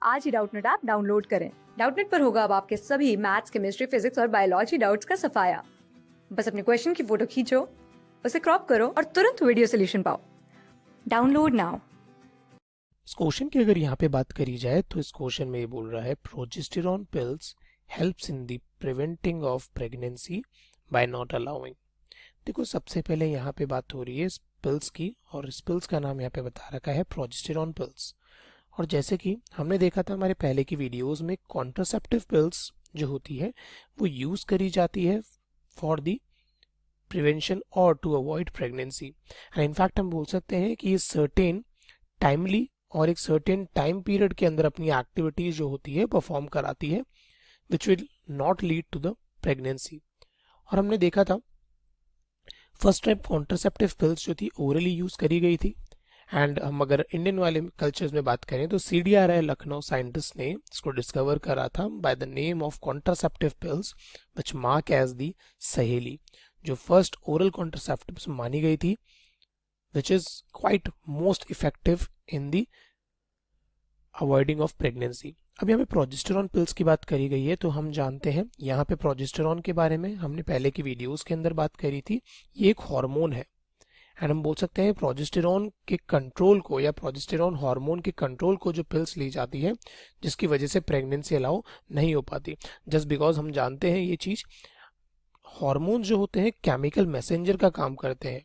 आज ही Doubtnut app download करें। Doubtnut पर होगा अब आपके सभी मैथ्स, केमिस्ट्री, फिजिक्स और बायोलॉजी डाउट्स का सफाया। बस अपने क्वेश्चन की फोटो खींचो, उसे क्रॉप करो और तुरंत वीडियो सोल्यूशन पाओ। Download now. इस क्वेश्चन की अगर यहाँ पे बात करी जाए तो इस क्वेश्चन में ये बोल रहा है progesterone pills helps in the preventing of pregnancy bye not allowing. देखो, सबसे पहले यहाँ पे बात हो रही है इस पिल्स की, और इस पिल्स का नाम यहाँ पे बता रखा है प्रोजेस्टेरॉन पिल्स। और जैसे कि हमने देखा था हमारे पहले की वीडियोस में, कॉन्ट्रासेप्टिव पिल्स जो होती है वो यूज करी जाती है फॉर दी प्रिवेंशन और to avoid pregnancy. And in fact हम बोल सकते हैं कि ये सर्टेन टाइमली और एक सर्टेन टाइम पीरियड के अंदर अपनी एक्टिविटीज जो होती है परफॉर्म कराती है, which will not lead to the pregnancy. और हमने देखा था फर्स्ट टाइम कॉन्ट्रासेप्टिव पिल्स जो थी ओरली यूज करी गई थी। एंड हम अगर इंडियन वाले कल्चर्स में बात करें तो CDRI लखनऊ साइंटिस्ट ने इसको डिस्कवर करा था by the name of contraceptive pills which mark as the Saheli, जो फर्स्ट ओरल कॉन्ट्रासेप्टिव्स मानी गई थी, which is quite most effective in the avoiding of pregnancy. अब यहाँ पे प्रोजेस्टेरॉन पिल्स की बात करी गई है तो हम जानते हैं यहाँ पे प्रोजेस्टेरॉन के बारे में हमने पहले की वीडियोस के अंदर बात करी थी। ये एक हार्मोन है एंड हम बोल सकते हैं प्रोजेस्टेरॉन के कंट्रोल को या प्रोजेस्टेरॉन हार्मोन के कंट्रोल को जो पिल्स ली जाती है, जिसकी वजह से प्रेगनेंसी अलाउ नहीं हो पाती, जस्ट बिकॉज हम जानते हैं ये चीज हार्मोन जो होते हैं केमिकल मैसेंजर का काम करते हैं।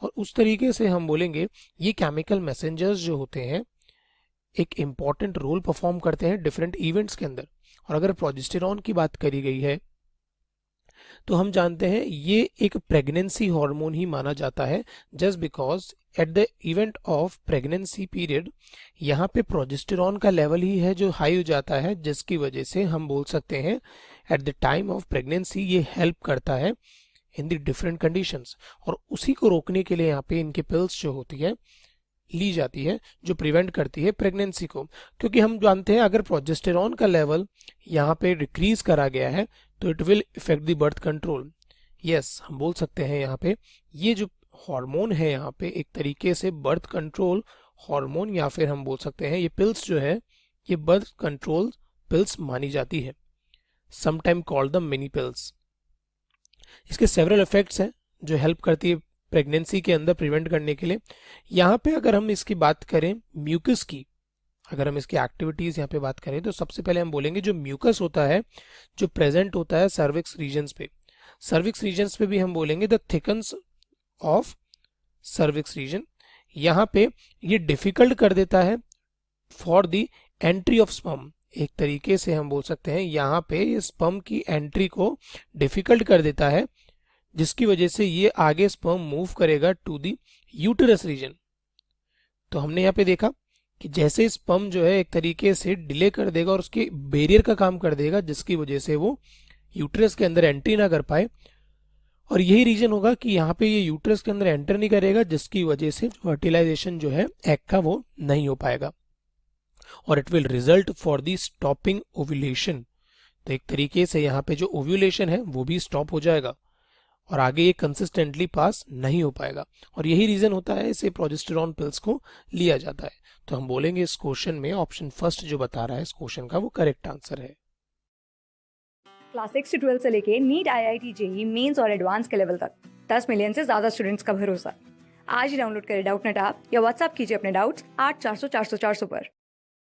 और उस तरीके से हम बोलेंगे ये केमिकल मैसेंजर्स जो होते हैं एक इम्पॉर्टेंट रोल परफॉर्म करते हैं डिफरेंट इवेंट्स के अंदर। और अगर प्रोजेस्टेरॉन की बात करी गई है तो हम जानते हैं ये एक प्रेगनेंसी हार्मोन ही माना जाता है, just because at the event of pregnancy period यहाँ पे प्रोजेस्टेरॉन का लेवल ही है जो हाई हो जाता है, जिसकी वजह से हम बोल सकते हैं at the time of pregnancy ये हेल्प करता है इन द डिफरेंट कंडीशंस। और उसी को रोकने के लिए यहाँ पे इनके पिल्स जो होती है ली जाती है, जो प्रिवेंट करती है प्रेगनेंसी को। क्योंकि हम जानते हैं अगर प्रोजेस्टेरॉन का लेवल यहाँ पे डिक्रीज करा गया है तो it will effect the birth control. Yes, हम बोल सकते हैं यहाँ पे ये जो हार्मोन है यहाँ पे एक तरीके से बर्थ कंट्रोल हार्मोन, या फिर हम बोल सकते हैं ये पिल्स जो है ये बर्थ कंट्रोल पिल्स मानी जाती है, sometime called the mini pills. इसके सेवरल इफेक्ट्स हैं जो हेल्प करती है प्रेगनेंसी के अंदर प्रिवेंट करने के लिए। यहाँ पे अगर हम इसकी बात करें म्यूकस की, अगर हम इसकी एक्टिविटीज यहाँ पे बात करें तो सबसे पहले हम बोलेंगे जो म्यूकस होता है जो प्रेजेंट होता है सर्विक्स रीजन्स पे, सर्विक्स रीजन्स पे भी हम बोलेंगे the thickens of cervix region. यहाँ पे ये डिफिकल्ट कर देता है for the entry of sperm. एक तरीके से हम बोल सकते हैं यहाँ पे ये स्पर्म की एंट्री को डिफिकल्ट कर देता है, जिसकी वजह से ये आगे स्पर्म मूव करेगा टू दी यूटेरस रीजन। तो हमने यहाँ पे देखा कि जैसे स्पर्म जो है एक तरीके से डिले कर देगा और उसके बैरियर का काम कर देगा, जिसकी वजह से वो यूटेरस के अंदर एंट्री ना कर पाए। और यही रीजन होगा कि यहाँ पे ये यूटेरस के अंदर एंटर नहीं करेगा, जिसकी वजह से फर्टिलाइजेशन जो है एग का वो नहीं हो पाएगा और it will result for the stopping ovulation. तो एक तरीके से यहाँ पे जो ओव्यूलेशन है वो भी स्टॉप हो जाएगा और आगे ये कंसिस्टेंटली पास नहीं हो पाएगा। और यही रीजन होता है इसे प्रोजेस्टेरॉन पिल्स को लिया जाता है। तो हम बोलेंगे इस क्वेश्चन में ऑप्शन फर्स्ट जो बता रहा है इस क्वेश्चन का वो करेक्ट आंसर है। क्लास 6 से 12 से लेके नीट, IIT, JEE मेंस और एडवांस के लेवल तक 10 मिलियन से ज्यादा स्टूडेंट्स का भरोसा। आज ही डाउनलोड करें डाउटनेट ऐप या व्हाट्सएप कीजिए अपने डाउट्स 8400 400 400 पर।